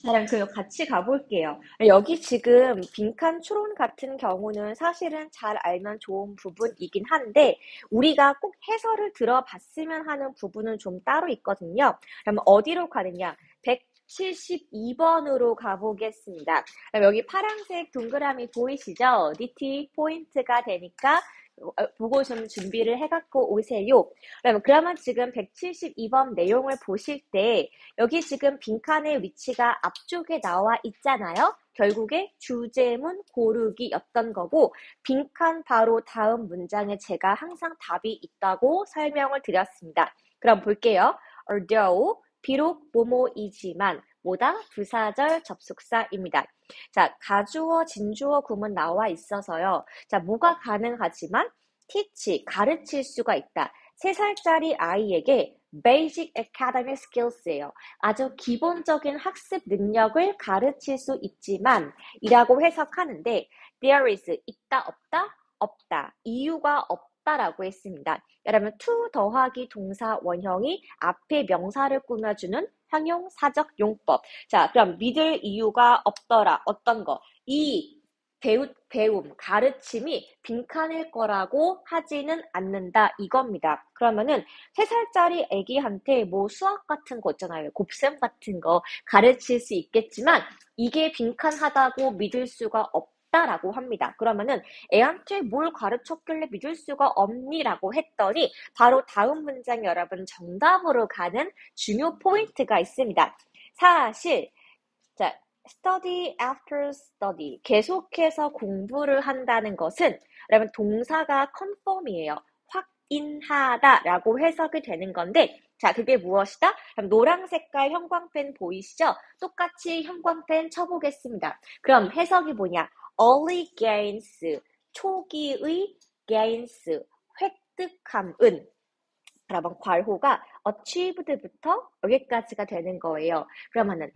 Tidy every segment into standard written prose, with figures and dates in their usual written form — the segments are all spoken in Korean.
그럼 같이 가볼게요. 여기 지금 빈칸 추론 같은 경우는 사실은 잘 알면 좋은 부분이긴 한데 우리가 꼭 해설을 들어봤으면 하는 부분은 좀 따로 있거든요. 그럼 어디로 가느냐? 172번으로 가보겠습니다. 그럼 여기 파란색 동그라미 보이시죠? DT 포인트가 되니까 보고 좀 준비를 해갖고 오세요. 그러면 지금 172번 내용을 보실 때 여기 지금 빈칸의 위치가 앞쪽에 나와 있잖아요. 결국에 주제문 고르기였던 거고 빈칸 바로 다음 문장에 제가 항상 답이 있다고 설명을 드렸습니다. 그럼 볼게요. although 비록 뭐뭐이지만 뭐다? 부사절 접속사입니다. 자, 가주어, 진주어 구문 나와 있어서요. 자, 뭐가 가능하지만 teach, 가르칠 수가 있다. 3살짜리 아이에게 basic academic skills예요. 아주 기본적인 학습 능력을 가르칠 수 있지만 이라고 해석하는데 there is 있다 없다 없다 이유가 없다라고 했습니다. 여러분 to 더하기 동사 원형이 앞에 명사를 꾸며주는 형용사적 용법. 자, 그럼 믿을 이유가 없더라. 어떤 거? 이 배움, 가르침이 빈칸일 거라고 하지는 않는다 이겁니다. 그러면은 3살짜리 애기한테 뭐 수학 같은 거 있잖아요. 곱셈 같은 거 가르칠 수 있겠지만 이게 빈칸하다고 믿을 수가 없다라고 합니다. 그러면은 애한테 뭘 가르쳤길래 믿을 수가 없니라고 했더니 바로 다음 문장에 여러분 정답으로 가는 중요 포인트가 있습니다. 사실 자, study after study. 계속해서 공부를 한다는 것은 여러분 동사가 conform이에요. 확인하다라고 해석이 되는 건데 자, 그게 무엇이다? 그럼 노랑 색깔 형광펜 보이시죠? 똑같이 형광펜 쳐보겠습니다. 그럼 해석이 뭐냐? early gains, 초기의 gains, 획득함은 그러면 괄호가 achieved부터 여기까지가 되는 거예요. 그러면은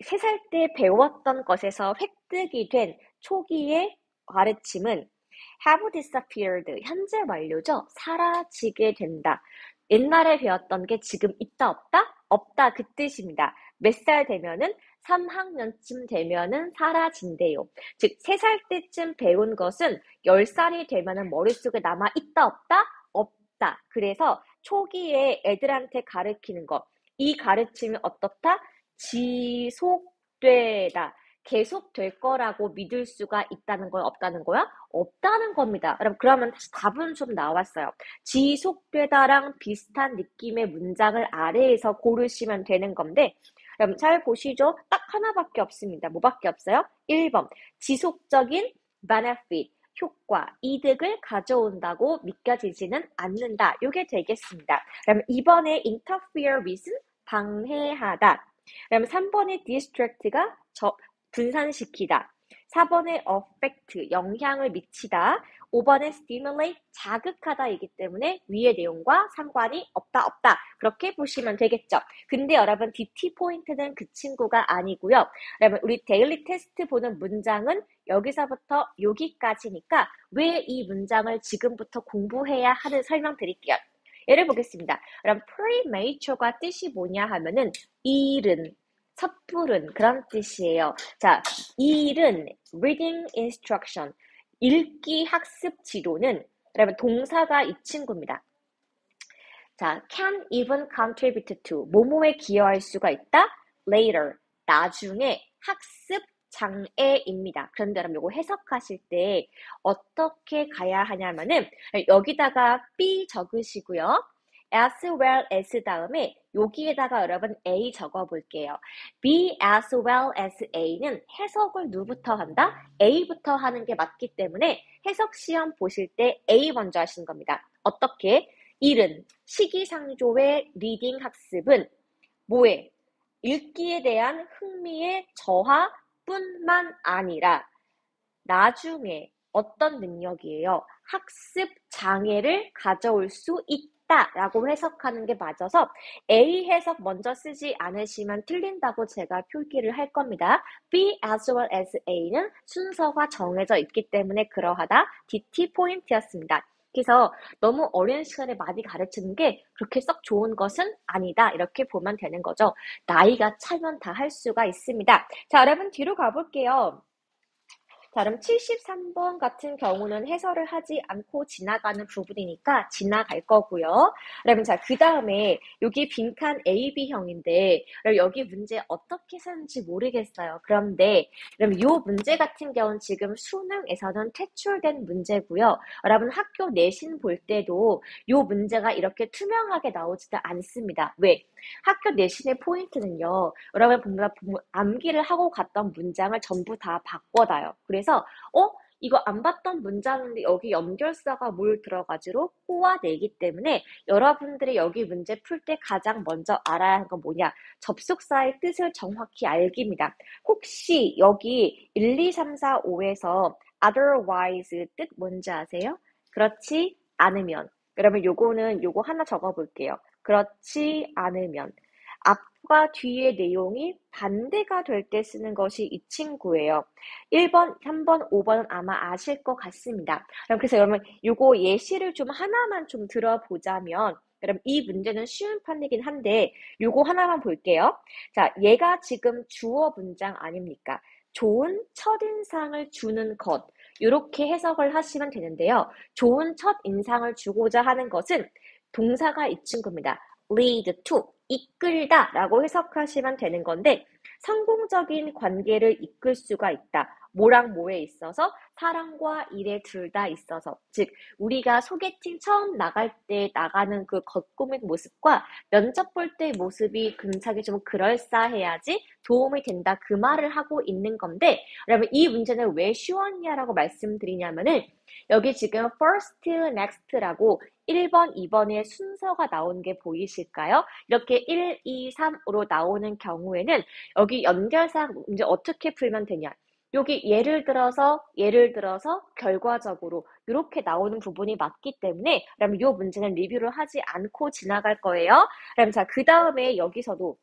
3살 때 배웠던 것에서 획득이 된 초기의 가르침은 have disappeared, 현재 완료죠. 사라지게 된다. 옛날에 배웠던 게 지금 있다 없다? 없다 그 뜻입니다. 몇 살 되면은 3학년쯤 되면은 사라진대요. 즉 3살 때쯤 배운 것은 10살이 되면은 머릿속에 남아 있다 없다? 없다. 그래서 초기에 애들한테 가르치는 것. 이 가르침이 어떻다? 지속되다. 계속될 거라고 믿을 수가 있다는 거야? 없다는 거야? 없다는 겁니다. 그러면 답은 좀 나왔어요. 지속되다랑 비슷한 느낌의 문장을 아래에서 고르시면 되는 건데 그럼 잘 보시죠. 딱 하나밖에 없습니다. 뭐밖에 없어요? 1번 지속적인 benefit, 효과, 이득을 가져온다고 믿겨지지는 않는다. 이게 되겠습니다. 그럼 2번에 interfere with은 방해하다. 그럼 3번의 distract가 분산시키다. 4번의 affect, 영향을 미치다. 5번의 stimulate, 자극하다이기 때문에 위의 내용과 상관이 없다. 그렇게 보시면 되겠죠. 근데 여러분 DT 포인트는 그 친구가 아니고요. 여러분 우리 데일리 테스트 보는 문장은 여기서부터 여기까지니까 왜 이 문장을 지금부터 공부해야 하는 설명 드릴게요. 예를 보겠습니다. 그럼 premature가 뜻이 뭐냐 하면은 이른, 섣부른 그런 뜻이에요. 자, 이른 reading instruction, 읽기 학습 지도는 여러분 동사가 이 친구입니다. 자, can even contribute to, 뭐뭐에 기여할 수가 있다? later, 나중에 학습 장애입니다. 그런데 여러분 이거 해석하실 때 어떻게 가야 하냐면은 여기다가 be 적으시고요. as well as 다음에 여기에다가 여러분 A 적어볼게요. be as well as A는 해석을 누구부터 한다? A부터 하는 게 맞기 때문에 해석 시험 보실 때 A 먼저 하시는 겁니다. 어떻게? 일은 시기상조의 리딩 학습은 뭐에? 읽기에 대한 흥미의 저하뿐만 아니라 나중에 어떤 능력이에요? 학습 장애를 가져올 수 있다라고 해석하는 게 맞아서 A 해석 먼저 쓰지 않으시면 틀린다고 제가 표기를 할 겁니다. B as well as A는 순서가 정해져 있기 때문에 그러하다. DT 포인트였습니다. 그래서 너무 어린 시간에 많이 가르치는 게 그렇게 썩 좋은 것은 아니다. 이렇게 보면 되는 거죠. 나이가 차면 다 할 수가 있습니다. 자, 여러분 뒤로 가볼게요. 자, 그럼 73번 같은 경우는 해설을 하지 않고 지나가는 부분이니까 지나갈 거고요. 그러면 자, 그 다음에 여기 빈칸 AB형인데 여기 문제 어떻게 쓰는지 모르겠어요. 그런데 그럼 이 문제 같은 경우는 지금 수능에서는 퇴출된 문제고요. 여러분 학교 내신 볼 때도 이 문제가 이렇게 투명하게 나오지도 않습니다. 왜? 학교 내신의 포인트는요. 여러분 보면 암기를 하고 갔던 문장을 전부 다 바꿔놔요. 그래서 이거 안 봤던 문장인데 여기 연결사가 뭘 들어가지로 꼬아내기 때문에 여러분들이 여기 문제 풀 때 가장 먼저 알아야 하는 건 뭐냐? 접속사의 뜻을 정확히 알기입니다. 혹시 여기 1, 2, 3, 4, 5에서 otherwise 뜻 뭔지 아세요? 그렇지 않으면. 여러분 요거 하나 적어볼게요. 그렇지 않으면. 앞과 뒤의 내용이 반대가 될 때 쓰는 것이 이 친구예요. 1번, 3번, 5번은 아마 아실 것 같습니다. 그래서 여러분 요거 예시를 좀 하나만 좀 들어보자면 여러분 이 문제는 쉬운 판이긴 한데 요거 하나만 볼게요. 자, 얘가 지금 주어 문장 아닙니까? 좋은 첫인상을 주는 것. 이렇게 해석을 하시면 되는데요. 좋은 첫인상을 주고자 하는 것은 동사가 이 친구입니다. lead to, 이끌다 라고 해석하시면 되는 건데 성공적인 관계를 이끌 수가 있다. 뭐랑 뭐에 있어서? 사랑과 일에 둘 다 있어서. 즉 우리가 소개팅 처음 나갈 때 나가는 그 겉꾸민 모습과 면접 볼 때의 모습이 굉장히 좀 그럴싸해야지 도움이 된다. 그 말을 하고 있는 건데 여러분 이 문제는 왜 쉬웠냐라고 말씀드리냐면은 여기 지금 first, next라고 1번, 2번의 순서가 나온 게 보이실까요? 이렇게 1, 2, 3으로 나오는 경우에는 여기 연결사 문제 어떻게 풀면 되냐? 여기 예를 들어서 결과적으로 이렇게 나오는 부분이 맞기 때문에 그러면 이 문제는 리뷰를 하지 않고 지나갈 거예요. 그럼 자, 그 다음에 여기서도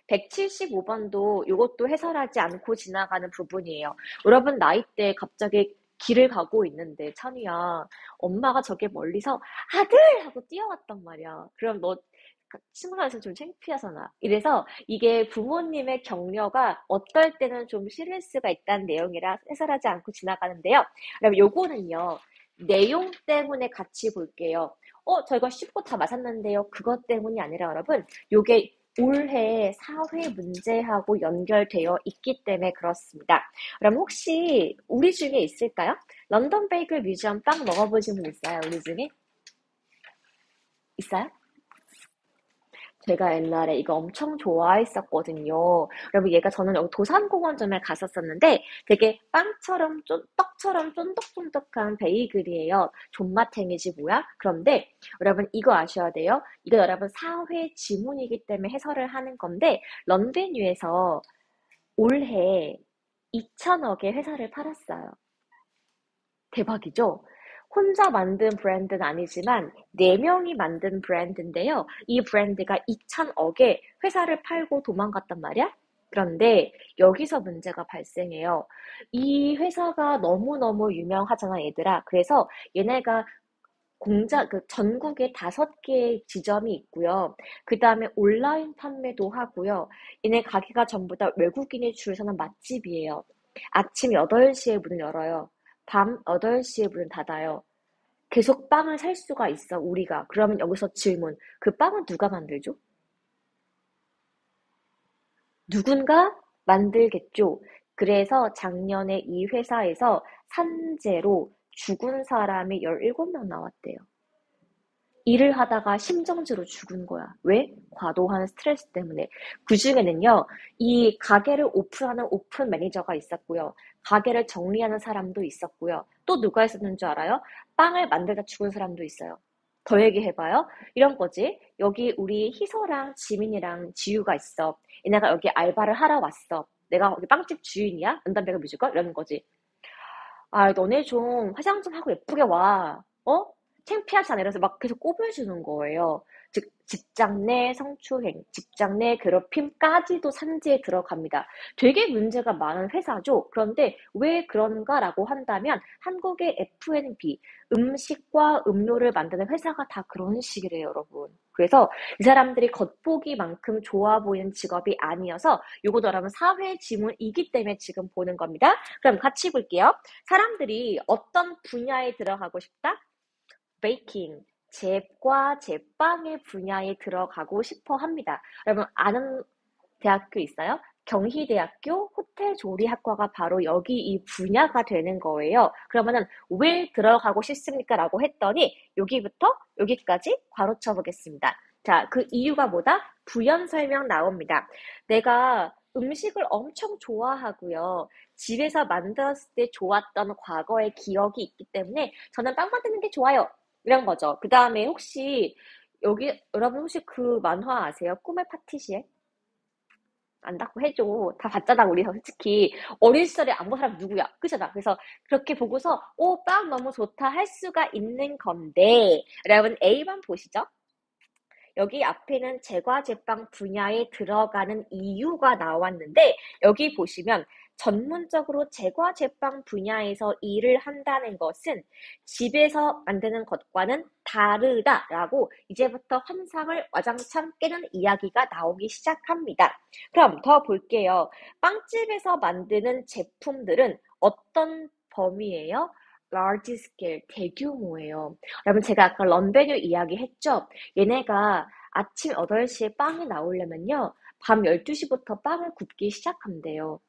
175번도 이것도 해설하지 않고 지나가는 부분이에요. 여러분 나이대 갑자기 길을 가고 있는데 찬우야 엄마가 저게 멀리서 아들! 하고 뛰어왔단 말이야. 그럼 너 친구한테 좀 창피하잖아. 이래서 이게 부모님의 격려가 어떨 때는 좀 싫을 수가 있다는 내용이라 해설하지 않고 지나가는데요. 그럼 요거는요. 내용 때문에 같이 볼게요. 저 이거 쉽고 다 맞았는데요. 그것 때문이 아니라 여러분 요게 올해 사회 문제하고 연결되어 있기 때문에 그렇습니다. 그럼 혹시 우리 중에 있을까요? 런던 베이글 뮤지엄 빵 먹어보신 분 있어요? 우리 중에? 있어요? 제가 옛날에 이거 엄청 좋아했었거든요. 여러분 얘가 저는 여기 도산공원점에 갔었었는데 되게 빵처럼 떡처럼 쫀득쫀득한 베이글이에요. 존맛탱이지 뭐야? 그런데 여러분 이거 아셔야 돼요. 이거 여러분 사회 지문이기 때문에 해설을 하는 건데 런베뉴에서 올해 2천억의 회사를 팔았어요. 대박이죠? 혼자 만든 브랜드는 아니지만 4명이 만든 브랜드인데요. 이 브랜드가 2천억에 회사를 팔고 도망갔단 말이야? 그런데 여기서 문제가 발생해요. 이 회사가 너무너무 유명하잖아, 얘들아. 그래서 얘네가 전국에 5개의 지점이 있고요. 그 다음에 온라인 판매도 하고요. 얘네 가게가 전부 다 외국인이 줄 서는 맛집이에요. 아침 8시에 문을 열어요. 밤 8시에 문을 닫아요. 계속 빵을 살 수가 있어, 우리가. 그러면 여기서 질문. 그 빵은 누가 만들죠? 누군가 만들겠죠. 그래서 작년에 이 회사에서 산재로 죽은 사람이 17명 나왔대요. 일을 하다가 심정지로 죽은 거야. 왜? 과도한 스트레스 때문에. 그중에는요, 이 가게를 오픈하는 오픈 매니저가 있었고요. 가게를 정리하는 사람도 있었고요. 또 누가 있었는 줄 알아요? 빵을 만들다 죽은 사람도 있어요. 더 얘기해봐요. 이런 거지. 여기 우리 희서랑 지민이랑 지유가 있어. 얘네가 여기 알바를 하러 왔어. 내가 여기 빵집 주인이야? 은담배가 뮤지컬? 이러는 거지. 너네 좀 화장 좀 하고 예쁘게 와. 창피하지 않아? 이래서 막 계속 꼽아주는 거예요. 즉 직장 내 성추행, 직장 내 괴롭힘까지도 산재에 들어갑니다. 되게 문제가 많은 회사죠. 그런데 왜 그런가라고 한다면 한국의 F&B, 음식과 음료를 만드는 회사가 다 그런 식이래요, 여러분. 그래서 이 사람들이 겉보기만큼 좋아 보이는 직업이 아니어서 요거도 여러분 사회 지문이기 때문에 지금 보는 겁니다. 그럼 같이 볼게요. 사람들이 어떤 분야에 들어가고 싶다? 베이킹, 제과 제빵의 분야에 들어가고 싶어 합니다. 여러분 아는 대학교 있어요? 경희대학교 호텔조리학과가 바로 여기 이 분야가 되는 거예요. 그러면은 왜 들어가고 싶습니까? 라고 했더니 여기부터 여기까지 괄호쳐 보겠습니다. 자, 그 이유가 뭐다? 부연 설명 나옵니다. 내가 음식을 엄청 좋아하고요. 집에서 만들었을 때 좋았던 과거의 기억이 있기 때문에 저는 빵 만드는 게 좋아요. 이런 거죠. 그 다음에 혹시 여러분 혹시 그 만화 아세요? 꿈의 파티시에? 안다고 해줘. 다 봤잖아, 우리 솔직히. 어린 시절에 안 본 사람 누구야? 그잖아. 그래서 그렇게 보고서, 오, 빵 너무 좋다 할 수가 있는 건데, 여러분 A번 보시죠. 여기 앞에는 제과 제빵 분야에 들어가는 이유가 나왔는데, 여기 보시면 전문적으로 제과 제빵 분야에서 일을 한다는 것은 집에서 만드는 것과는 다르다라고 이제부터 환상을 와장창 깨는 이야기가 나오기 시작합니다. 그럼 더 볼게요. 빵집에서 만드는 제품들은 어떤 범위예요? large scale, 대규모예요. 여러분 제가 아까 런베뉴 이야기 했죠? 얘네가 아침 8시에 빵이 나오려면요. 밤 12시부터 빵을 굽기 시작한대요.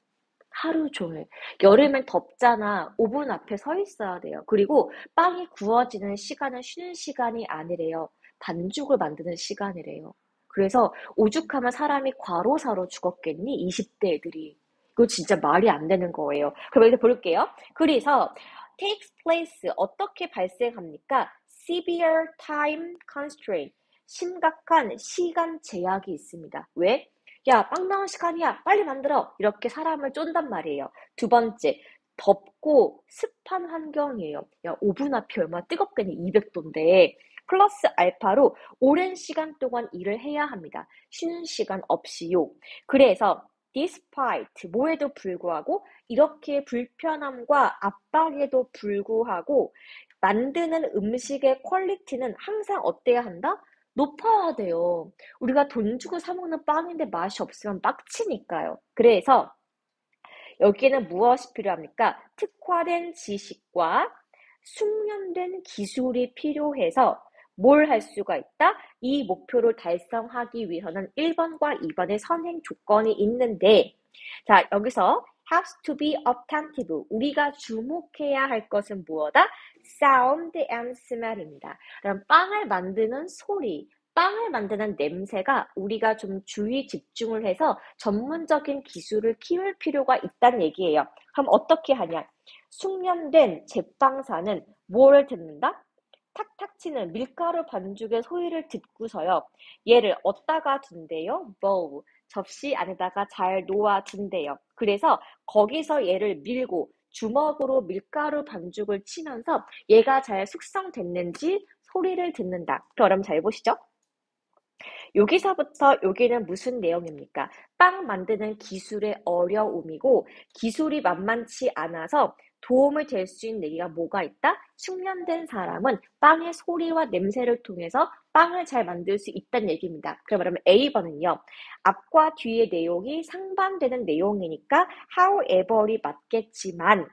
하루 종일. 여름엔 덥잖아. 오븐 앞에 서 있어야 돼요. 그리고 빵이 구워지는 시간은 쉬는 시간이 아니래요. 반죽을 만드는 시간이래요. 그래서 오죽하면 사람이 과로사로 죽었겠니? 20대 애들이. 이거 진짜 말이 안 되는 거예요. 그럼 여기서 볼게요. 그래서 takes place 어떻게 발생합니까? severe time constraint 심각한 시간 제약이 있습니다. 왜? 야, 빵 나온 시간이야. 빨리 만들어. 이렇게 사람을 쫀단 말이에요. 두 번째, 덥고 습한 환경이에요. 야, 오븐 앞이 얼마나 뜨겁겠니? 200도인데. 플러스 알파로 오랜 시간 동안 일을 해야 합니다. 쉬는 시간 없이요. 그래서 despite 뭐에도 불구하고 이렇게 불편함과 압박에도 불구하고 만드는 음식의 퀄리티는 항상 어때야 한다? 높아야 돼요. 우리가 돈 주고 사 먹는 빵인데 맛이 없으면 빡치니까요. 그래서 여기에는 무엇이 필요합니까? 특화된 지식과 숙련된 기술이 필요해서 뭘 할 수가 있다? 이 목표를 달성하기 위해서는 1번과 2번의 선행 조건이 있는데 자, 여기서 has to be attentive. 우리가 주목해야 할 것은 무엇이다? sound and smell입니다. 그럼 빵을 만드는 소리, 빵을 만드는 냄새가 우리가 좀 주의 집중을 해서 전문적인 기술을 키울 필요가 있다는 얘기예요. 그럼 어떻게 하냐? 숙련된 제빵사는 뭘 듣는다? 탁탁 치는 밀가루 반죽의 소리를 듣고서요. 얘를 어디다가 둔대요? bowl, 접시 안에다가 잘 놓아둔대요. 그래서 거기서 얘를 밀고 주먹으로 밀가루 반죽을 치면서 얘가 잘 숙성됐는지 소리를 듣는다. 그럼 잘 보시죠. 여기서부터 여기는 무슨 내용입니까? 빵 만드는 기술의 어려움이고 기술이 만만치 않아서 도움을 될 수 있는 얘기가 뭐가 있다? 숙련된 사람은 빵의 소리와 냄새를 통해서 빵을 잘 만들 수 있다는 얘기입니다. 그러면 A번은요. 앞과 뒤의 내용이 상반되는 내용이니까 however이 맞겠지만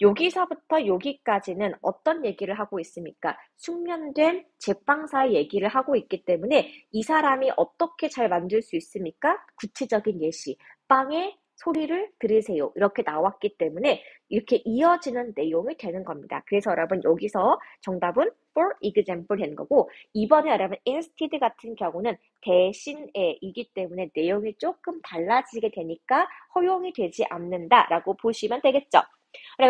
여기서부터 여기까지는 어떤 얘기를 하고 있습니까? 숙련된 제빵사의 얘기를 하고 있기 때문에 이 사람이 어떻게 잘 만들 수 있습니까? 구체적인 예시, 빵의 소리를 들으세요. 이렇게 나왔기 때문에 이렇게 이어지는 내용이 되는 겁니다. 그래서 여러분 여기서 정답은 for example 되는 거고 이번에 여러분 instead 같은 경우는 대신에이기 때문에 내용이 조금 달라지게 되니까 허용이 되지 않는다라고 보시면 되겠죠.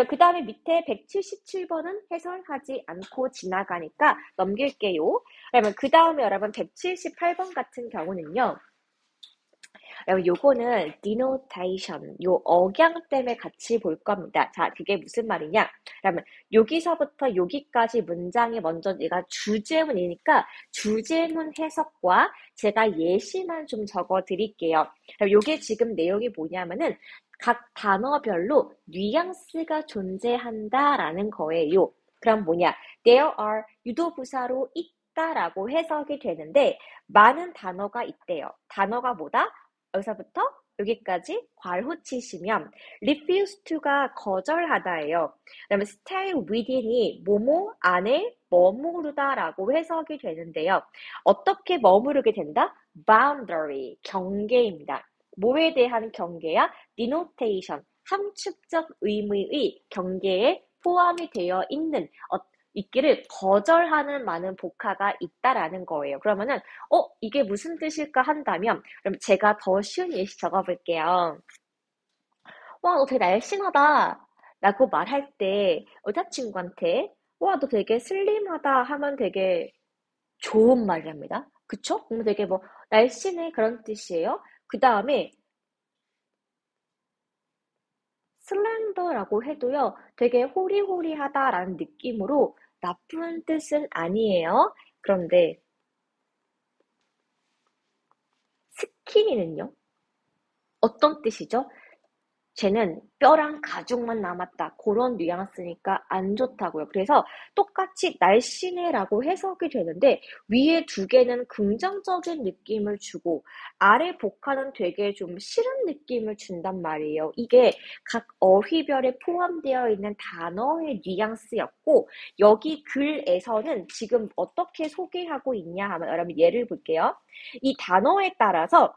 그 다음에 밑에 177번은 해설하지 않고 지나가니까 넘길게요. 그러면 그 다음에 여러분 178번 같은 경우는요. 그럼 요거는 denotation, 요 억양 때문에 같이 볼 겁니다. 자, 그게 무슨 말이냐? 그러면 여기서부터 여기까지 문장이 먼저 얘가 주제문이니까 주제문 해석과 제가 예시만 좀 적어 드릴게요. 그럼 요게 지금 내용이 뭐냐면은 각 단어별로 뉘앙스가 존재한다라는 거예요. 그럼 뭐냐? There are 유도부사로 있다라고 해석이 되는데 많은 단어가 있대요. 단어가 뭐다? 여기서부터 여기까지 괄호 치시면 refuse to가 거절하다예요. 그다음에 stay within이 뭐뭐 안에 머무르다라고 해석이 되는데요. 어떻게 머무르게 된다? boundary, 경계입니다. 뭐에 대한 경계야? denotation, 함축적 의미의 경계에 포함이 되어 있는 있기를 거절하는 많은 복화가 있다라는 거예요. 그러면은 이게 무슨 뜻일까 한다면 그럼 제가 더 쉬운 예시 적어볼게요. 와, 너 되게 날씬하다 라고 말할 때 여자친구한테 와, 너 되게 슬림하다 하면 되게 좋은 말이랍니다. 그쵸? 되게 뭐 날씬해 그런 뜻이에요. 그 다음에 슬렌더라고 해도요, 되게 호리호리하다라는 느낌으로 나쁜 뜻은 아니에요. 그런데 스키니는요? 어떤 뜻이죠? 쟤는 뼈랑 가죽만 남았다. 그런 뉘앙스니까 안 좋다고요. 그래서 똑같이 날씬해라고 해석이 되는데 위에 두 개는 긍정적인 느낌을 주고 아래 복화는 되게 좀 싫은 느낌을 준단 말이에요. 이게 각 어휘별에 포함되어 있는 단어의 뉘앙스였고 여기 글에서는 지금 어떻게 소개하고 있냐 하면 여러분 예를 볼게요. 이 단어에 따라서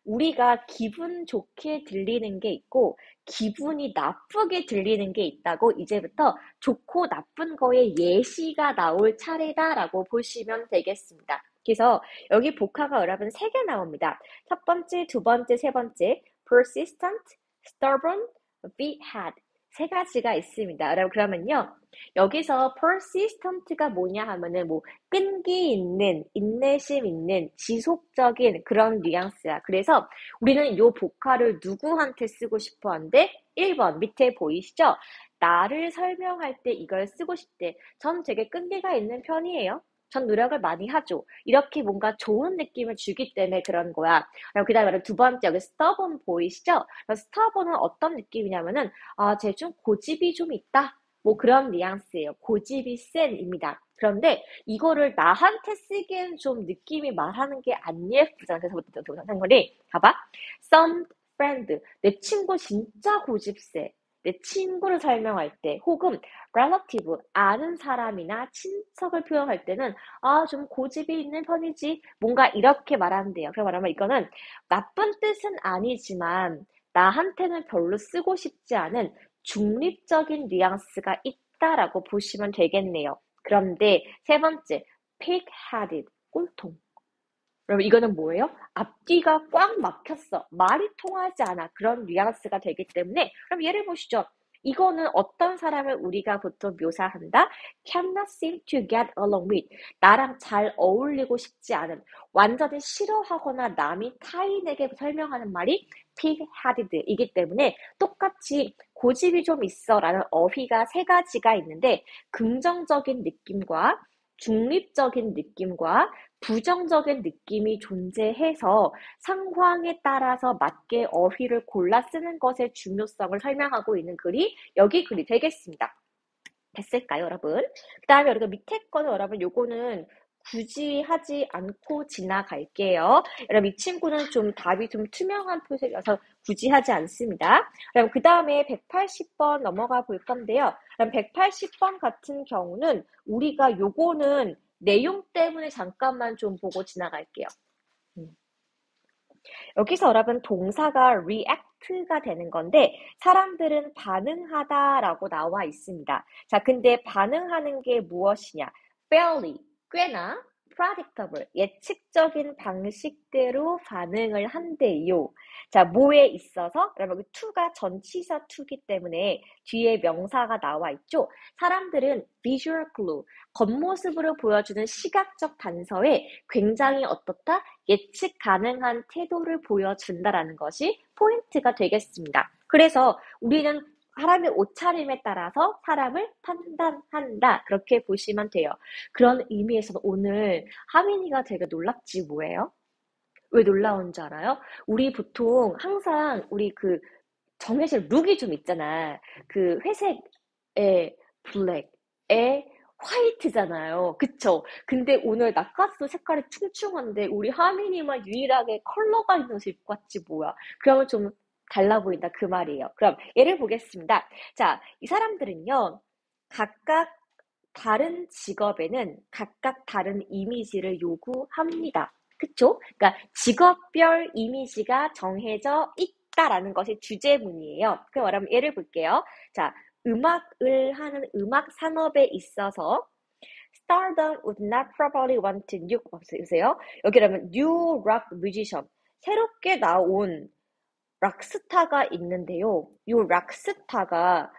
우리가 기분 좋게 들리는 게 있고 기분이 나쁘게 들리는 게 있다고 이제부터 좋고 나쁜 거에 예시가 나올 차례다라고 보시면 되겠습니다. 그래서 여기 복화가 여러분 3개 나옵니다. 첫 번째, 두 번째, 세 번째 persistent, stubborn, be had 세 가지가 있습니다. 여러분 그러면요. 여기서 persistent가 뭐냐 하면은 뭐 끈기 있는, 인내심 있는, 지속적인 그런 뉘앙스야. 그래서 우리는 이 복화를 누구한테 쓰고 싶어 한대? 1번 밑에 보이시죠? 나를 설명할 때 이걸 쓰고 싶대. 전 되게 끈기가 있는 편이에요. 전 노력을 많이 하죠. 이렇게 뭔가 좋은 느낌을 주기 때문에 그런 거야. 그 다음에 두 번째 여기 stubborn 보이시죠? stubborn은 어떤 느낌이냐면은 쟤 좀 고집이 좀 있다. 뭐 그런 뉘앙스예요. 고집이 센입니다. 그런데 이거를 나한테 쓰기엔 좀 느낌이 말하는 게 안 예쁘잖아. 그래서 상관이 봐봐. Some friend. 내 친구 진짜 고집세. 내 친구를 설명할 때 혹은 relative, 아는 사람이나 친척을 표현할 때는 좀 고집이 있는 편이지. 뭔가 이렇게 말하는데요. 그럼 말하면 이거는 나쁜 뜻은 아니지만 나한테는 별로 쓰고 싶지 않은 중립적인 뉘앙스가 있다라고 보시면 되겠네요. 그런데 세 번째, pig-headed, 꼴통. 그럼 이거는 뭐예요? 앞뒤가 꽉 막혔어. 말이 통하지 않아. 그런 뉘앙스가 되기 때문에 그럼 예를 보시죠. 이거는 어떤 사람을 우리가 보통 묘사한다? cannot seem to get along with. 나랑 잘 어울리고 싶지 않은, 완전히 싫어하거나 남이 타인에게 설명하는 말이 pig-headed이기 때문에 똑같이 고집이 좀 있어 라는 어휘가 3가지가 있는데 긍정적인 느낌과 중립적인 느낌과 부정적인 느낌이 존재해서 상황에 따라서 맞게 어휘를 골라 쓰는 것의 중요성을 설명하고 있는 글이 여기 글이 되겠습니다. 됐을까요, 여러분? 그 다음에 우리가 밑에 거는 여러분 요거는 굳이 하지 않고 지나갈게요. 여러분 이 친구는 좀 답이 좀 투명한 표색이어서 굳이 하지 않습니다. 그럼 그 다음에 180번 넘어가 볼 건데요. 그럼 180번 같은 경우는 우리가 요거는 내용 때문에 잠깐만 좀 보고 지나갈게요. 여기서 여러분 동사가 react가 되는 건데 사람들은 반응하다라고 나와 있습니다. 자, 근데 반응하는 게 무엇이냐? fairly, 꽤나 predictable, 예측적인 방식대로 반응을 한대요. 자, 뭐에 있어서? 그러면 to가 전치사 to기 때문에 뒤에 명사가 나와 있죠. 사람들은 visual clue, 겉모습으로 보여주는 시각적 단서에 굉장히 어떻다? 예측 가능한 태도를 보여준다라는 것이 포인트가 되겠습니다. 그래서 우리는 사람의 옷차림에 따라서 사람을 판단한다. 그렇게 보시면 돼요. 그런 의미에서 오늘 하민이가 되게 놀랍지 뭐예요? 왜 놀라운 줄 알아요? 우리 보통 항상 우리 그 정해진 룩이 좀 있잖아. 그 회색에 블랙에 화이트잖아요. 그쵸? 근데 오늘 나카스 색깔이 퉁퉁한데 우리 하민이만 유일하게 컬러가 있는 옷을 입고 왔지 뭐야. 그러면 좀 달라 보인다 그 말이에요. 그럼 예를 보겠습니다. 자, 이 사람들은요. 각각 다른 직업에는 각각 다른 이미지를 요구합니다. 그쵸? 그러니까 직업별 이미지가 정해져 있다라는 것이 주제문이에요. 그럼 말하면 예를 볼게요. 자, 음악을 하는 음악 산업에 있어서 Stardom would not probably want to new 보세요. 여기라면 new rock musician 새롭게 나온 락스타가 있는데요. 이 락스타가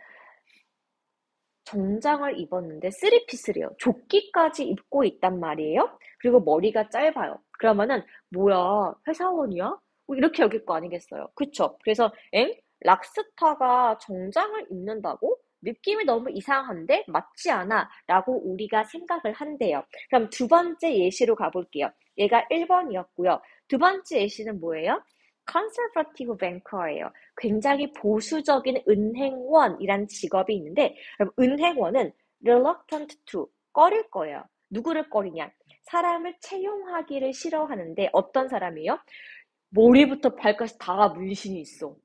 정장을 입었는데 쓰리피스래요. 조끼까지 입고 있단 말이에요. 그리고 머리가 짧아요. 그러면은 뭐야 회사원이야? 이렇게 여길 거 아니겠어요. 그쵸? 그래서 락스타가 정장을 입는다고? 느낌이 너무 이상한데? 맞지 않아? 라고 우리가 생각을 한대요. 그럼 두 번째 예시로 가볼게요. 얘가 1번이었고요. 두 번째 예시는 뭐예요? conservative banker예요. 굉장히 보수적인 은행원이란 직업이 있는데 그럼 은행원은 reluctant to 꺼릴 거예요. 누구를 꺼리냐? 사람을 채용하기를 싫어하는데 어떤 사람이에요? 머리부터 발까지 다 문신이 있어.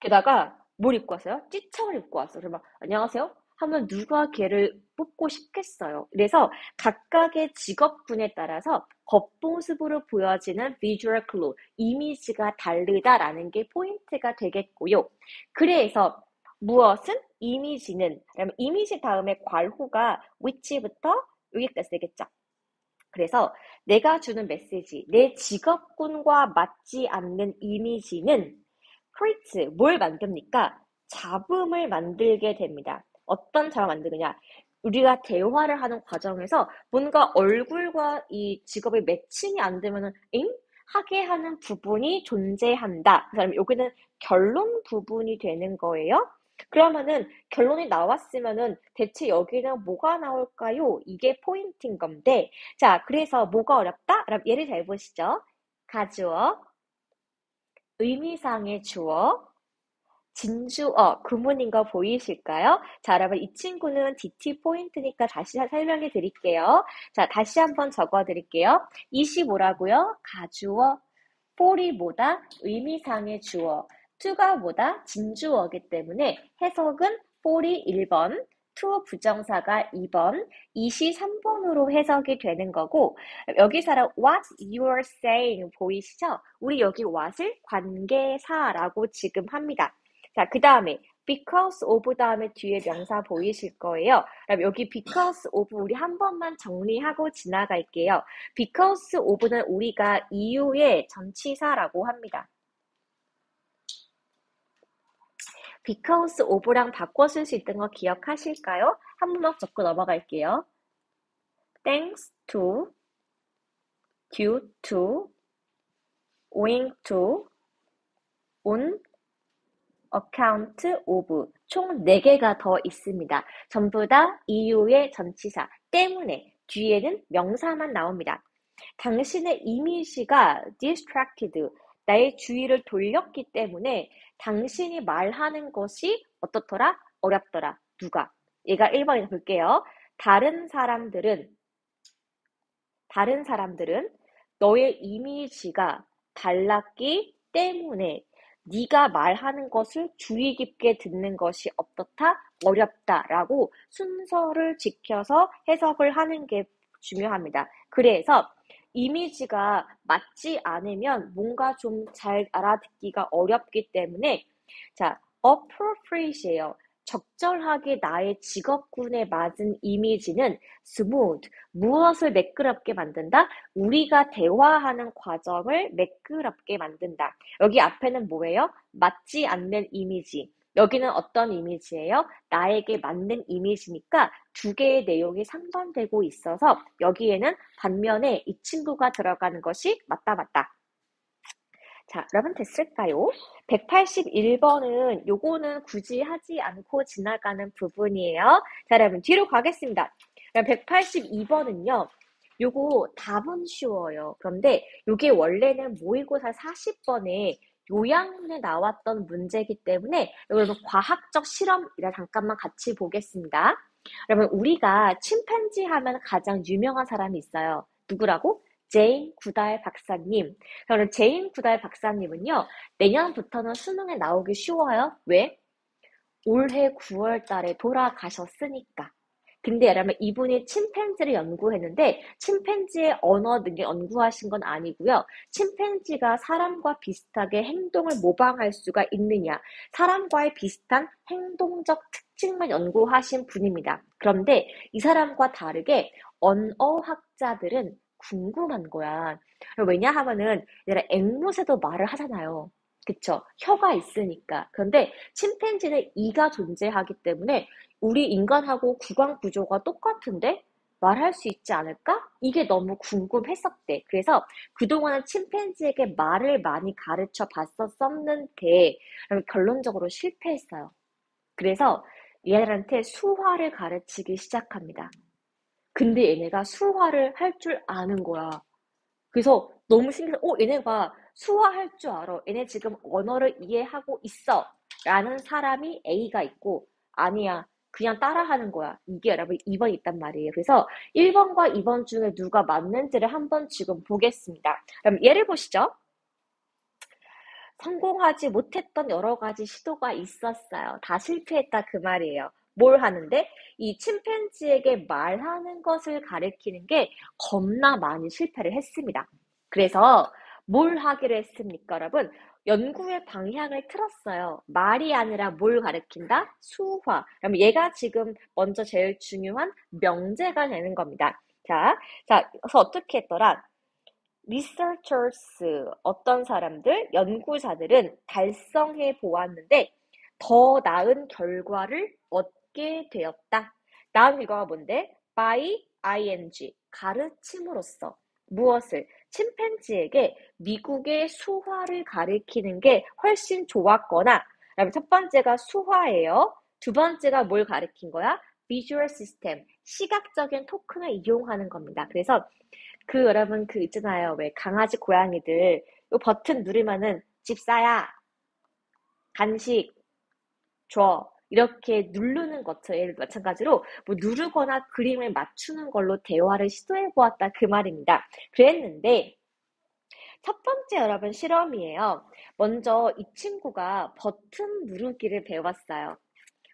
게다가 뭘 입고 왔어요? 찌청을 입고 왔어. 그러면 안녕하세요? 하면 누가 걔를 뽑고 싶겠어요. 그래서 각각의 직업군에 따라서 겉모습으로 보여지는 visual clue, 이미지가 다르다라는 게 포인트가 되겠고요. 그래서 무엇은? 이미지는, 그러면 이미지 다음에 괄호가 which부터 여기까지 되겠죠. 그래서 내가 주는 메시지, 내 직업군과 맞지 않는 이미지는 create, 뭘 만듭니까? 잡음을 만들게 됩니다. 어떤 잡음을 만드느냐? 우리가 대화를 하는 과정에서 뭔가 얼굴과 이 직업이 매칭이 안 되면은 하게 하는 부분이 존재한다. 그다음에 여기는 결론 부분이 되는 거예요. 그러면은 결론이 나왔으면은 대체 여기는 뭐가 나올까요? 이게 포인트인 건데, 자, 그래서 뭐가 어렵다? 그럼 예를 잘 보시죠. 가주어, 의미상의 주어, 진주어, 구문인 거 보이실까요? 자, 여러분, 이 친구는 DT 포인트니까 다시 설명해 드릴게요. 자, 다시 한번 적어 드릴게요. 25라고요? 가주어, for이 뭐다? 의미상의 주어, to가 뭐다? 진주어이기 때문에 해석은 for이 1번, to 부정사가 2번, 23번으로 해석이 되는 거고 여기서는 what you're saying 보이시죠? 우리 여기 what을 관계사라고 지금 합니다. 자, 그 다음에 because of 다음에 뒤에 명사 보이실 거예요. 그럼 여기 because of 우리 한 번만 정리하고 지나갈게요. because of는 우리가 이유의 전치사라고 합니다. because of랑 바꿔 쓸 수 있던 거 기억하실까요? 한 번만 적고 넘어갈게요. thanks to, due to, owing to, on account of 총 4개가 더 있습니다. 전부 다 이유의 전치사 때문에 뒤에는 명사만 나옵니다. 당신의 이미지가 distracted, 나의 주의를 돌렸기 때문에 당신이 말하는 것이 어떻더라? 어렵더라. 누가? 얘가 1번에서 볼게요. 다른 사람들은 너의 이미지가 달랐기 때문에 네가 말하는 것을 주의 깊게 듣는 것이 어떻다? 어렵다라고 순서를 지켜서 해석을 하는 게 중요합니다. 그래서 이미지가 맞지 않으면 뭔가 좀 잘 알아듣기가 어렵기 때문에 자, appropriate예요. 적절하게 나의 직업군에 맞은 이미지는 smooth, 무엇을 매끄럽게 만든다? 우리가 대화하는 과정을 매끄럽게 만든다. 여기 앞에는 뭐예요? 맞지 않는 이미지. 여기는 어떤 이미지예요? 나에게 맞는 이미지니까 두 개의 내용이 상반되고 있어서 여기에는 반면에 이 친구가 들어가는 것이 맞다, 맞다. 자, 여러분 됐을까요? 181번은 요거는 굳이 하지 않고 지나가는 부분이에요. 자, 여러분 뒤로 가겠습니다. 182번은요. 요거 답은 쉬워요. 그런데 요게 원래는 모의고사 40번에 요양문에 나왔던 문제이기 때문에 여러분 과학적 실험이라 잠깐만 같이 보겠습니다. 여러분 우리가 침팬지 하면 가장 유명한 사람이 있어요. 누구라고? 제인 구달 박사님. 그럼 제인 구달 박사님은요, 내년부터는 수능에 나오기 쉬워요. 왜? 올해 9월 달에 돌아가셨으니까. 근데 여러분 이분이 침팬지를 연구했는데 침팬지의 언어 등을 연구하신 건 아니고요. 침팬지가 사람과 비슷하게 행동을 모방할 수가 있느냐, 사람과의 비슷한 행동적 특징만 연구하신 분입니다. 그런데 이 사람과 다르게 언어학자들은 궁금한 거야. 왜냐하면은 얘가 앵무새도 말을 하잖아요. 그쵸? 혀가 있으니까. 그런데 침팬지는 이가 존재하기 때문에 우리 인간하고 구강 구조가 똑같은데 말할 수 있지 않을까? 이게 너무 궁금했었대. 그래서 그동안은 침팬지에게 말을 많이 가르쳐 봤었었는데 결론적으로 실패했어요. 그래서 얘들한테 수화를 가르치기 시작합니다. 근데 얘네가 수화를 할 줄 아는 거야. 그래서 너무 신기해서 얘네가 수화할 줄 알아. 얘네 지금 언어를 이해하고 있어. 라는 사람이 A가 있고 아니야. 그냥 따라하는 거야. 이게 여러분 2번 있단 말이에요. 그래서 1번과 2번 중에 누가 맞는지를 한번 지금 보겠습니다. 그럼 예를 보시죠. 성공하지 못했던 여러 가지 시도가 있었어요. 다 실패했다 그 말이에요. 뭘 하는데? 이 침팬지에게 말하는 것을 가르치는 게 겁나 많이 실패를 했습니다. 그래서 뭘 하기로 했습니까, 여러분? 연구의 방향을 틀었어요. 말이 아니라 뭘 가르친다? 수화. 그럼 얘가 지금 먼저 제일 중요한 명제가 되는 겁니다. 그래서 어떻게 했더라? researchers, 어떤 사람들, 연구자들은 달성해 보았는데 더 나은 결과를 얻게 되었다. 나은 결과가 뭔데? by ing, 가르침으로써. 무엇을? 침팬지에게 미국의 수화를 가리키는 게 훨씬 좋았거나, 그다음에 첫 번째가 수화예요. 두 번째가 뭘 가리킨 거야? visual system, 시각적인 토큰을 이용하는 겁니다. 그래서 여러분 있잖아요. 왜 강아지 고양이들 요 버튼 누르면은 집 싸야, 간식 줘 이렇게 누르는 것처럼 마찬가지로 뭐 누르거나 그림을 맞추는 걸로 대화를 시도해 보았다 그 말입니다. 그랬는데 첫 번째 여러분 실험이에요. 먼저 이 친구가 버튼 누르기를 배웠어요.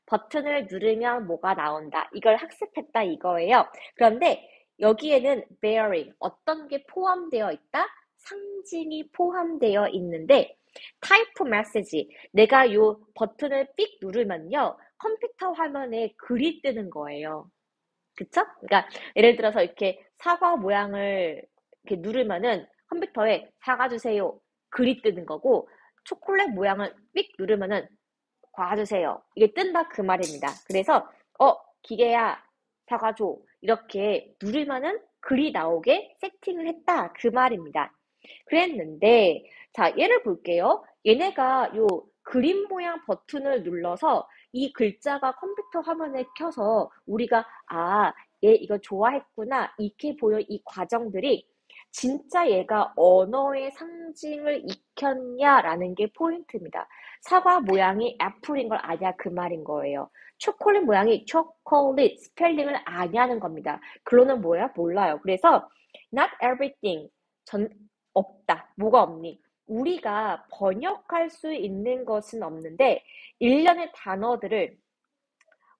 버튼을 누르면 뭐가 나온다. 이걸 학습했다 이거예요. 그런데 여기에는 bearing, 어떤 게 포함되어 있다? 상징이 포함되어 있는데 type message, 내가 요 버튼을 삑 누르면요. 컴퓨터 화면에 글이 뜨는 거예요. 그쵸? 그러니까 예를 들어서 이렇게 사과 모양을 이렇게 누르면은 컴퓨터에 사과 주세요. 글이 뜨는 거고 초콜릿 모양을 삑 누르면은 과주세요 이게 뜬다 그 말입니다. 그래서 기계야 사과 줘 이렇게 누르면은 글이 나오게 세팅을 했다 그 말입니다. 그랬는데 자 예를 볼게요. 얘네가 요 그림 모양 버튼을 눌러서 이 글자가 컴퓨터 화면에 켜서 우리가 얘 이거 좋아했구나 이렇게 보여 이 과정들이 진짜 얘가 언어의 상징을 익혔냐라는 게 포인트입니다. 사과 모양이 애플인 걸 아냐 그 말인 거예요. 초콜릿 모양이 초콜릿 스펠링을 아냐는 겁니다. 글로는 뭐야? 몰라요. 그래서 not everything 없다. 뭐가 없니? 우리가 번역할 수 있는 것은 없는데 일련의 단어들을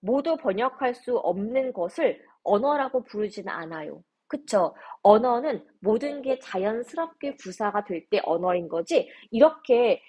모두 번역할 수 없는 것을 언어라고 부르지는 않아요. 그쵸? 언어는 모든 게 자연스럽게 구사가 될 때 언어인 거지 이렇게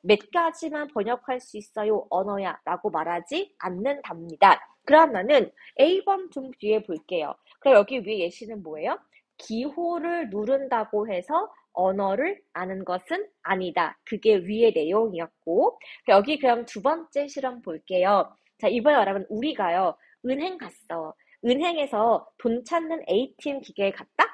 몇 가지만 번역할 수 있어요, 언어야 라고 말하지 않는답니다. 그러면은 A번 좀 뒤에 볼게요. 그럼 여기 위에 예시는 뭐예요? 기호를 누른다고 해서 언어를 아는 것은 아니다. 그게 위의 내용이었고, 여기 그럼 두 번째 실험 볼게요. 자, 이번에 여러분 우리가요, 은행 갔어. 은행에서 돈 찾는 ATM 기계에 갔다?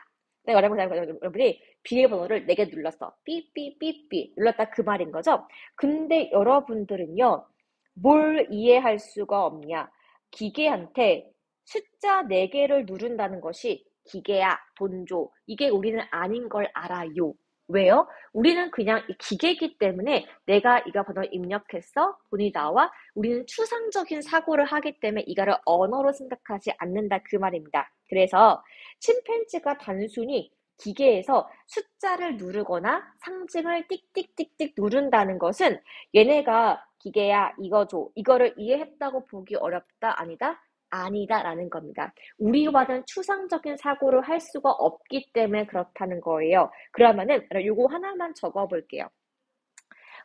네, 여러분이 비밀번호를 4개 눌렀어. 삐삐삐삐 눌렀다 그 말인 거죠? 근데 여러분들은요, 뭘 이해할 수가 없냐? 기계한테 숫자 4개를 누른다는 것이 기계야, 돈 줘. 이게 우리는 아닌 걸 알아요. 왜요? 우리는 그냥 이 기계이기 때문에 내가 이거 번호를 입력했어? 돈이 나와? 우리는 추상적인 사고를 하기 때문에 이거를 언어로 생각하지 않는다 그 말입니다. 그래서 침팬지가 단순히 기계에서 숫자를 누르거나 상징을 띡띡띡띡 누른다는 것은 얘네가 기계야 이거 줘 이거를 이해했다고 보기 어렵다 아니다? 아니다라는 겁니다. 우리와는 추상적인 사고를 할 수가 없기 때문에 그렇다는 거예요. 그러면은 요거 하나만 적어볼게요.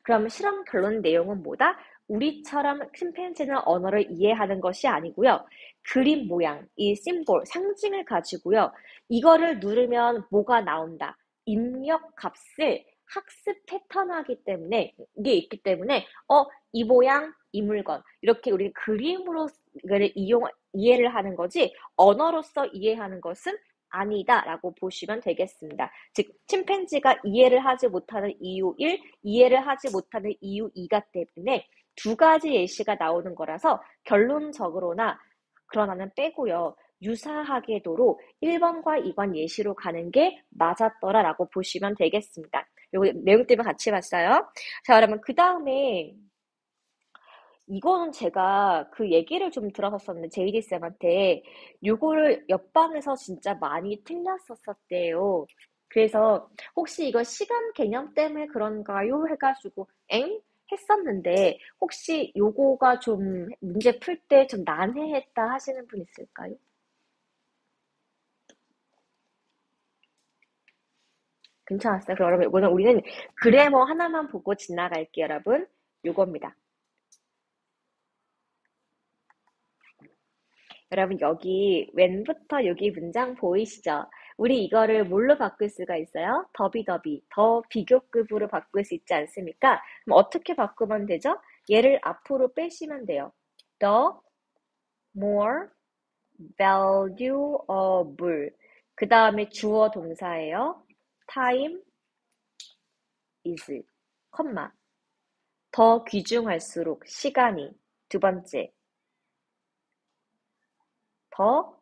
그럼 실험 결론 내용은 뭐다? 우리처럼 침팬지는 언어를 이해하는 것이 아니고요. 그림 모양, 이 심볼, 상징을 가지고요. 이거를 누르면 뭐가 나온다. 입력 값을 학습 패턴하기 때문에 이게 있기 때문에 이 모양, 이 물건 이렇게 우리 그림으로 이거를 이해를 하는 거지 언어로서 이해하는 것은 아니다라고 보시면 되겠습니다. 즉 침팬지가 이해를 하지 못하는 이유 1, 이해를 하지 못하는 이유 2가 때문에 두 가지 예시가 나오는 거라서 결론적으로나 그러나는 빼고요. 유사하게도로 1번과 2번 예시로 가는 게 맞았더라라고 보시면 되겠습니다. 요거 내용 때문에 같이 봤어요. 자, 그러면 그 다음에 이거는 제가 그 얘기를 좀 들었었는데 JD쌤한테 요거를 옆방에서 진짜 많이 틀렸었대요. 그래서 혹시 이거 시간 개념 때문에 그런가요? 해가지고 엥? 했었는데 혹시 요거가 좀 문제 풀 때 좀 난해했다 하시는 분 있을까요? 괜찮았어요. 그럼 여러분 이거는 우리는 그래머 하나만 보고 지나갈게요, 여러분. 요겁니다. 여러분 여기 웬부터 여기 문장 보이시죠? 우리 이거를 뭘로 바꿀 수가 있어요? 더비더비, 더 비교급으로 바꿀 수 있지 않습니까? 그럼 어떻게 바꾸면 되죠? 얘를 앞으로 빼시면 돼요. The more valuable. 그 다음에 주어 동사예요. time is, 컴마. 더 귀중할수록 시간이. 두 번째, 더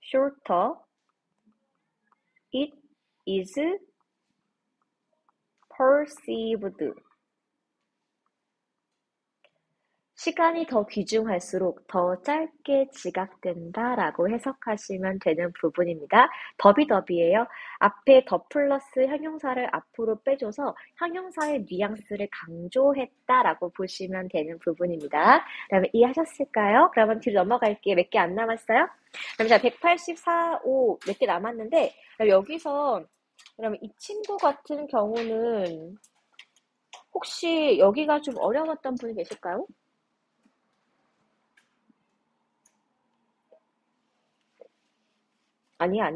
shorter it is perceived. 시간이 더 귀중할수록 더 짧게 지각된다라고 해석하시면 되는 부분입니다. 더비더비예요. 앞에 더 플러스 형용사를 앞으로 빼줘서 형용사의 뉘앙스를 강조했다라고 보시면 되는 부분입니다. 그러면 이해하셨을까요? 그러면 뒤로 넘어갈게요. 몇 개 안 남았어요? 그럼 자, 184, 5 몇 개 남았는데 여기서 그러면 이 친구 같은 경우는 혹시 여기가 좀 어려웠던 분이 계실까요? 아니야?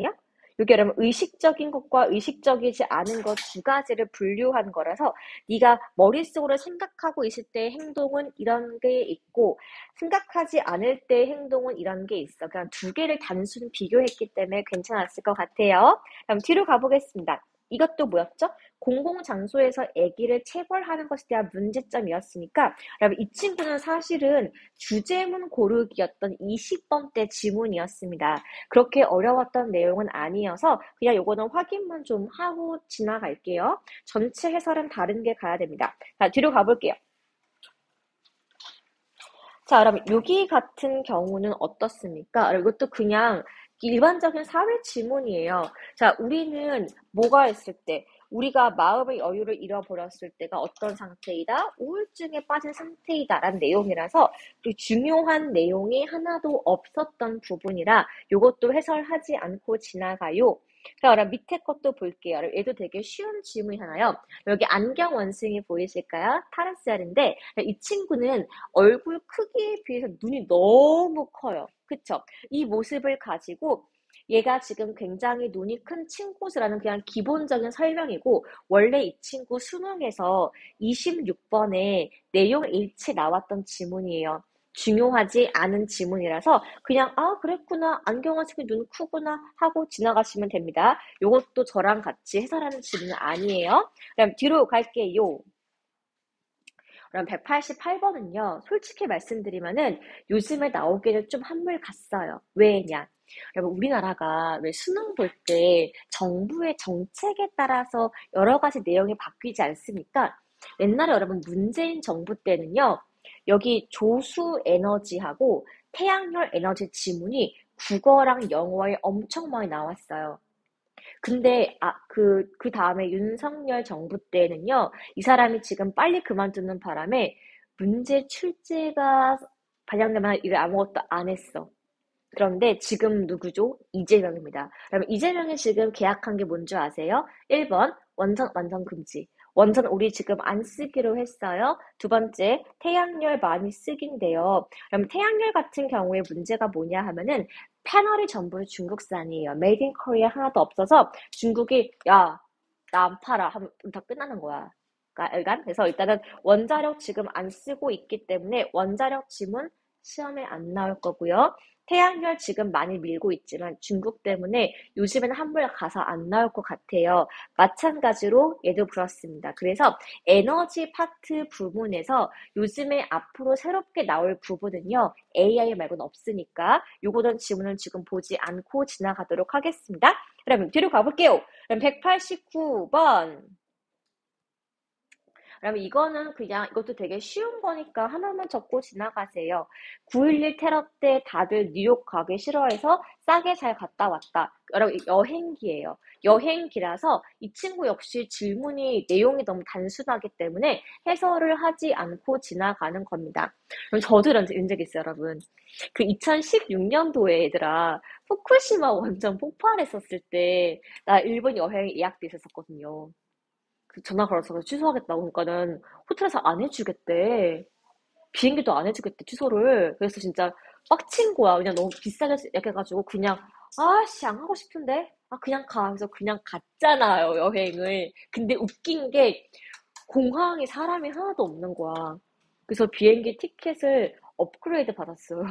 여기 여러분 의식적인 것과 의식적이지 않은 것 두 가지를 분류한 거라서 네가 머릿속으로 생각하고 있을 때 행동은 이런 게 있고 생각하지 않을 때 행동은 이런 게 있어. 그냥 두 개를 단순 비교했기 때문에 괜찮았을 것 같아요. 그럼 뒤로 가보겠습니다. 이것도 뭐였죠? 공공장소에서 아기를 체벌하는 것에 대한 문제점이었으니까 여러분 이 친구는 사실은 주제문 고르기였던 20번 때 지문이었습니다. 그렇게 어려웠던 내용은 아니어서 그냥 요거는 확인만 좀 하고 지나갈게요. 전체 해설은 다른 게 가야 됩니다. 자, 뒤로 가볼게요. 자, 그럼 여기 같은 경우는 어떻습니까? 이것도 그냥 일반적인 사회 지문이에요. 자, 우리는 뭐가 있을 때, 우리가 마음의 여유를 잃어버렸을 때가 어떤 상태이다? 우울증에 빠진 상태이다 라는 내용이라서 중요한 내용이 하나도 없었던 부분이라 이것도 해설하지 않고 지나가요. 그럼 밑에 것도 볼게요. 얘도 되게 쉬운 질문이잖아요. 여기 안경 원숭이 보이실까요? 타르셀인데 이 친구는 얼굴 크기에 비해서 눈이 너무 커요. 그쵸? 이 모습을 가지고 얘가 지금 굉장히 눈이 큰 친구라는 그냥 기본적인 설명이고 원래 이 친구 수능에서 26번에 내용 일치 나왔던 지문이에요. 중요하지 않은 지문이라서 그냥 아 그랬구나 안경을 쓰기 눈 크구나 하고 지나가시면 됩니다. 요것도 저랑 같이 해설하는 지문은 아니에요. 그럼 뒤로 갈게요. 그럼 188번은요. 솔직히 말씀드리면은 요즘에 나오기는 좀 한물 갔어요. 왜냐? 여러분 우리나라가 왜 수능 볼 때 정부의 정책에 따라서 여러 가지 내용이 바뀌지 않습니까? 옛날에 여러분 문재인 정부 때는요. 여기 조수 에너지하고 태양열 에너지 지문이 국어랑 영어에 엄청 많이 나왔어요. 근데 그 다음에 윤석열 정부 때는요, 이 사람이 지금 빨리 그만두는 바람에 문제 출제가 반영되면 이걸 아무것도 안 했어. 그런데 지금 누구죠? 이재명입니다. 그러면 이재명이 지금 계약한 게 뭔지 아세요? 1번, 완전 금지. 원전 우리 지금 안 쓰기로 했어요. 두 번째, 태양열 많이 쓰긴데요. 그럼 태양열 같은 경우에 문제가 뭐냐 하면은 패널이 전부 중국산이에요. Made in Korea 하나도 없어서 중국이 야, 나 안 팔아 하면 다 끝나는 거야. 그러니까 그래서 일단은 원자력 지금 안 쓰고 있기 때문에 원자력 지문 시험에 안 나올 거고요. 태양열 지금 많이 밀고 있지만 중국 때문에 요즘에는 한물 가서 안 나올 것 같아요. 마찬가지로 얘도 그렇습니다. 그래서 에너지 파트 부분에서 요즘에 앞으로 새롭게 나올 부분은요. AI 말고는 없으니까 요거는 지문은 지금 보지 않고 지나가도록 하겠습니다. 그러면 뒤로 가볼게요. 그럼 189번. 그러면 이거는 그냥 이것도 되게 쉬운 거니까 하나만 적고 지나가세요. 9.11 테러 때 다들 뉴욕 가기 싫어해서 싸게 잘 갔다 왔다. 여러분 여행기예요. 여행기라서 이 친구 역시 질문이 내용이 너무 단순하기 때문에 해설을 하지 않고 지나가는 겁니다. 그럼 저도 이런 적 있어요, 여러분. 그 2016년도에 얘들아 후쿠시마 원전 폭발했었을 때 나 일본 여행 예약돼 있었거든요. 그 전화 걸어서 취소하겠다고 그러니까는 호텔에서 안 해주겠대. 비행기도 안 해주겠대, 취소를. 그래서 진짜 빡친 거야. 그냥 너무 비싸게 예약해가지고 그냥 아씨 안 가고 싶은데 그냥 가. 그래서 그냥 갔잖아요, 여행을. 근데 웃긴 게 공항에 사람이 하나도 없는 거야. 그래서 비행기 티켓을 업그레이드 받았어요.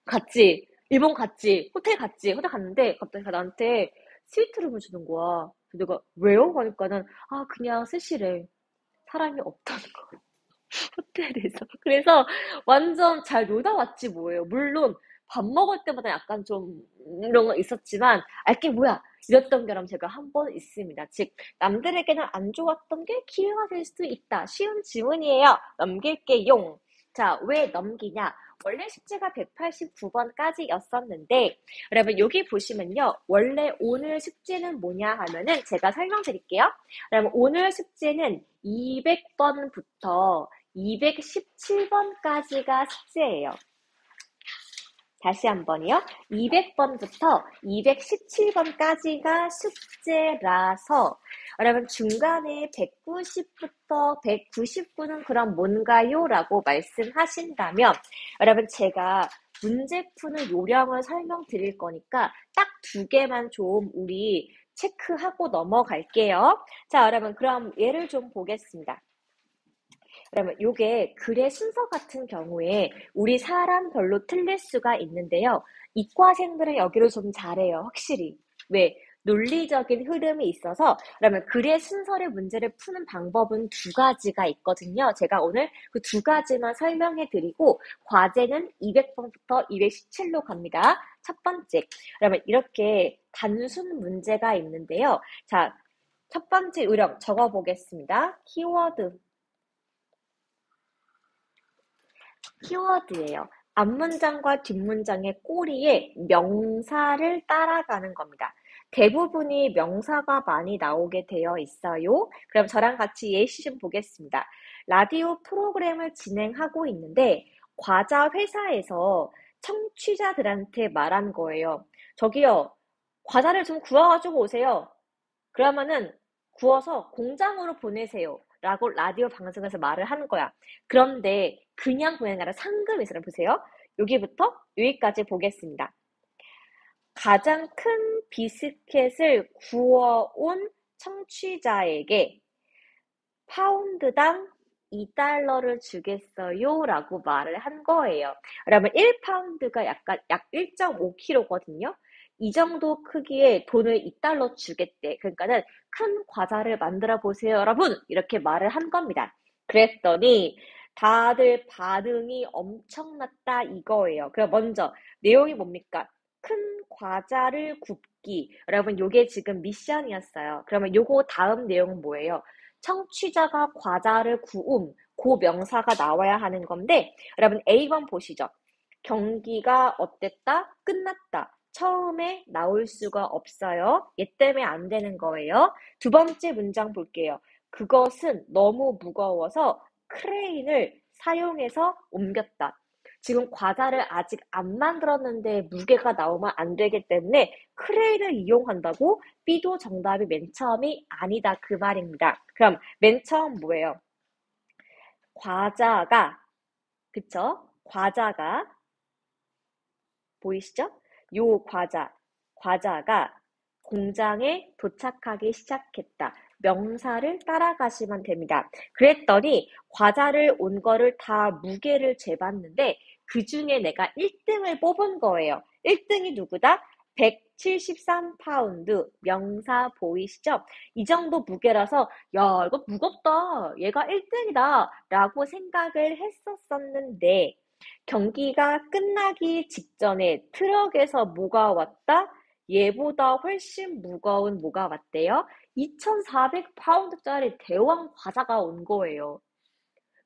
갔지. 일본 갔지. 호텔 갔는데 갑자기 나한테 스위트룸을 주는 거야. 그래서 내가 왜요? 하니까는 그냥 쓰시래. 사람이 없다는 거. 호텔에서. 그래서 완전 잘 놀다 왔지 뭐예요. 물론 밥 먹을 때마다 약간 좀 이런 거 있었지만 알게 뭐야 이랬던 경험 제가 한 번 있습니다. 즉 남들에게는 안 좋았던 게 기회가 될 수도 있다. 쉬운 질문이에요. 넘길게용. 자, 왜 넘기냐? 원래 숙제가 189번까지였었는데 여러분 여기 보시면요. 원래 오늘 숙제는 뭐냐 하면은 제가 설명드릴게요. 여러분 오늘 숙제는 200번부터 217번까지가 숙제예요. 다시 한번이요. 200번부터 217번까지가 숙제라서 여러분 중간에 190부터 199는 그럼 뭔가요? 라고 말씀하신다면 여러분 제가 문제 푸는 요령을 설명드릴 거니까 딱 두 개만 좀 우리 체크하고 넘어갈게요. 자, 여러분 그럼 예를 좀 보겠습니다. 그러면 요게 글의 순서 같은 경우에 우리 사람별로 틀릴 수가 있는데요. 이과생들은 여기를 좀 잘해요. 확실히. 왜? 논리적인 흐름이 있어서 그러면 글의 순서의 문제를 푸는 방법은 두 가지가 있거든요. 제가 오늘 그 두 가지만 설명해 드리고 과제는 200번부터 217로 갑니다. 첫 번째. 그러면 이렇게 단순 문제가 있는데요. 자, 첫 번째 요령 적어 보겠습니다. 키워드예요. 앞문장과 뒷문장의 꼬리에 명사를 따라가는 겁니다. 대부분이 명사가 많이 나오게 되어 있어요. 그럼 저랑 같이 예시 좀 보겠습니다. 라디오 프로그램을 진행하고 있는데 과자 회사에서 청취자들한테 말한 거예요. 저기요, 과자를 좀 구워가지고 오세요. 그러면은 구워서 공장으로 보내세요. 라고 라디오 방송에서 말을 하는 거야. 그런데 그냥 보내는 게 아니라 상금이 있어요. 보세요. 여기부터 여기까지 보겠습니다. 가장 큰 비스켓을 구워온 청취자에게 파운드당 2달러를 주겠어요 라고 말을 한 거예요. 그러면 1파운드가 약 1.5kg거든요. 이 정도 크기의 돈을 2달러 주겠대. 그러니까는 큰 과자를 만들어 보세요, 여러분. 이렇게 말을 한 겁니다. 그랬더니 다들 반응이 엄청났다 이거예요. 그럼 먼저 내용이 뭡니까? 큰 과자를 굽기. 여러분, 요게 지금 미션이었어요. 그러면 요거 다음 내용은 뭐예요? 청취자가 과자를 그 명사가 나와야 하는 건데, 여러분 A번 보시죠. 경기가 어땠다? 끝났다. 처음에 나올 수가 없어요. 얘 때문에 안 되는 거예요. 두 번째 문장 볼게요. 그것은 너무 무거워서 크레인을 사용해서 옮겼다. 지금 과자를 아직 안 만들었는데 무게가 나오면 안 되기 때문에 크레인을 이용한다고? B도 정답이 맨 처음이 아니다 그 말입니다. 그럼 맨 처음 뭐예요? 과자가, 그쵸? 과자가 보이시죠? 요 과자가 공장에 도착하기 시작했다. 명사를 따라가시면 됩니다. 그랬더니 과자를 온 거를 다 무게를 재봤는데 그 중에 내가 1등을 뽑은 거예요. 1등이 누구다? 173파운드. 명사 보이시죠? 이 정도 무게라서 야, 이거 무겁다. 얘가 1등이다. 라고 생각을 했었었는데 경기가 끝나기 직전에 트럭에서 뭐가 왔다? 얘보다 훨씬 무거운 뭐가 왔대요? 2,400파운드짜리 대왕 과자가 온 거예요.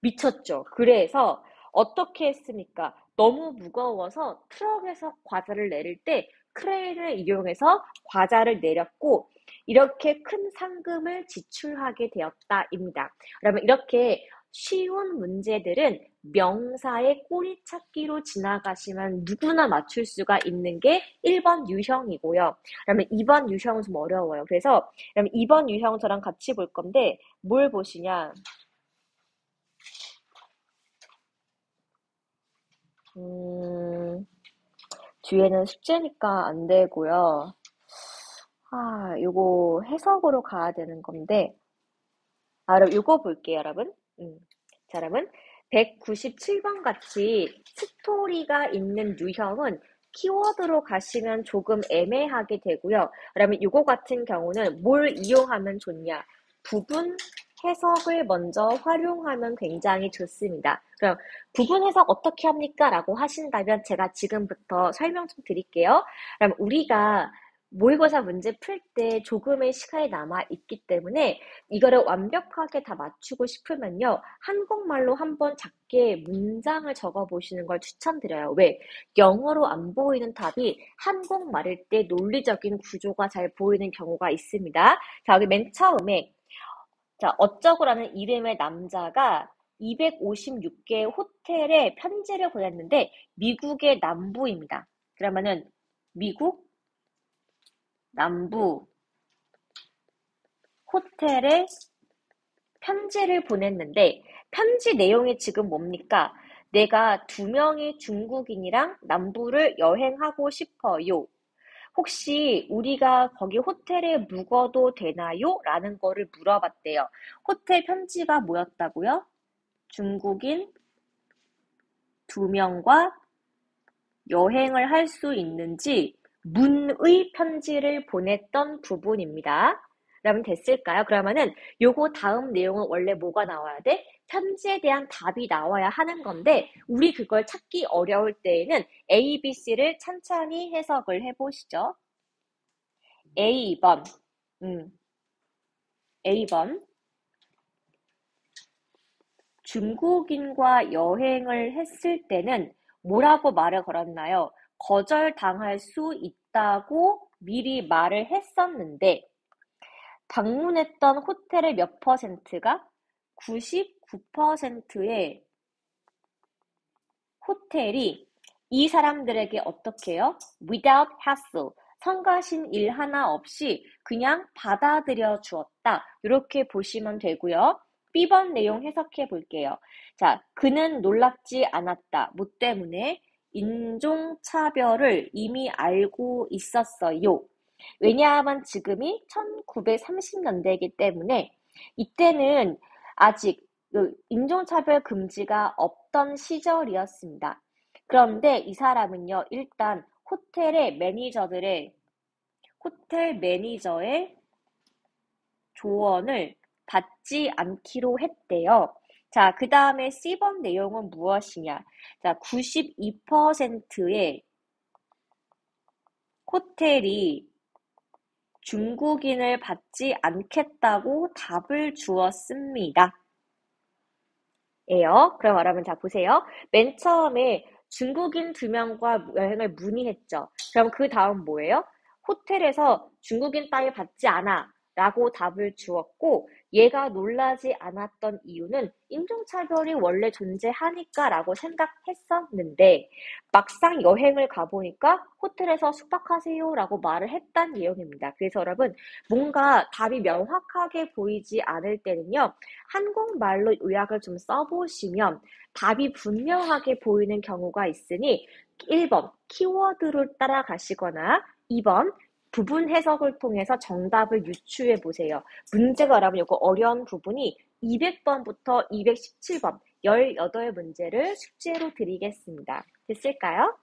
미쳤죠? 그래서 어떻게 했습니까? 너무 무거워서 트럭에서 과자를 내릴 때 크레인을 이용해서 과자를 내렸고 이렇게 큰 상금을 지출하게 되었다입니다. 그러면 이렇게 쉬운 문제들은 명사의 꼬리찾기로 지나가시면 누구나 맞출 수가 있는 게 1번 유형이고요. 그러면 2번 유형은 좀 어려워요. 그래서 그러면 2번 유형 저랑 같이 볼 건데 뭘 보시냐? 뒤에는 숙제니까 안 되고요. 요거 해석으로 가야 되는 건데, 그럼 요거 볼게요, 여러분. 자, 여러분. 197번 같이 스토리가 있는 유형은 키워드로 가시면 조금 애매하게 되고요. 그러면 요거 같은 경우는 뭘 이용하면 좋냐? 부분 해석을 먼저 활용하면 굉장히 좋습니다. 그럼 부분 해석 어떻게 합니까? 라고 하신다면 제가 지금부터 설명 좀 드릴게요. 그럼 우리가 모의고사 문제 풀 때 조금의 시간이 남아 있기 때문에 이거를 완벽하게 다 맞추고 싶으면요. 한국말로 한번 작게 문장을 적어보시는 걸 추천드려요. 왜? 영어로 안 보이는 답이 한국말일 때 논리적인 구조가 잘 보이는 경우가 있습니다. 자, 여기 맨 처음에 자, 어쩌고라는 이름의 남자가 256개의 호텔에 편지를 보냈는데 미국의 남부입니다. 그러면은 미국 남부 호텔에 편지를 보냈는데 편지 내용이 지금 뭡니까? 내가 2명의 중국인이랑 남부를 여행하고 싶어요. 혹시 우리가 거기 호텔에 묵어도 되나요? 라는 거를 물어봤대요. 호텔 편지가 뭐였다고요? 중국인 2명과 여행을 할 수 있는지 문의 편지를 보냈던 부분입니다. 그러면 됐을까요? 그러면은 요거 다음 내용은 원래 뭐가 나와야 돼? 편지에 대한 답이 나와야 하는 건데 우리 그걸 찾기 어려울 때에는 A, B, C를 찬찬히 해석을 해보시죠. A번, A번. 중국인과 여행을 했을 때는 뭐라고 말을 걸었나요? 거절당할 수 있다고 미리 말을 했었는데 방문했던 호텔의 몇 퍼센트가 99%의 호텔이 이 사람들에게 어떻게 해요? Without hassle, 성가신 일 하나 없이 그냥 받아들여 주었다. 이렇게 보시면 되고요. B번 내용 해석해 볼게요. 자, 그는 놀랍지 않았다. 뭐 때문에? 인종차별을 이미 알고 있었어요. 왜냐하면 지금이 1930년대이기 때문에 이때는 아직 인종차별 금지가 없던 시절이었습니다. 그런데 이 사람은요, 일단 호텔 매니저의 조언을 받지 않기로 했대요. 자, 그 다음에 C번 내용은 무엇이냐? 자, 92%의 호텔이 중국인을 받지 않겠다고 답을 주었습니다. 예요. 그럼 여러분 자 보세요. 맨 처음에 중국인 2명과 여행을 문의했죠. 그럼 그 다음 뭐예요? 호텔에서 중국인 따위 받지 않아 라고 답을 주었고 얘가 놀라지 않았던 이유는 인종차별이 원래 존재하니까 라고 생각했었는데 막상 여행을 가보니까 호텔에서 숙박하세요 라고 말을 했단 내용입니다. 그래서 여러분 뭔가 답이 명확하게 보이지 않을 때는요. 한국말로 요약을 좀 써보시면 답이 분명하게 보이는 경우가 있으니 1번 키워드를 따라가시거나 2번 부분 해석을 통해서 정답을 유추해 보세요. 문제가 여러분 이거 어려운 부분이 200번부터 217번 18문제를 숙제로 드리겠습니다. 됐을까요?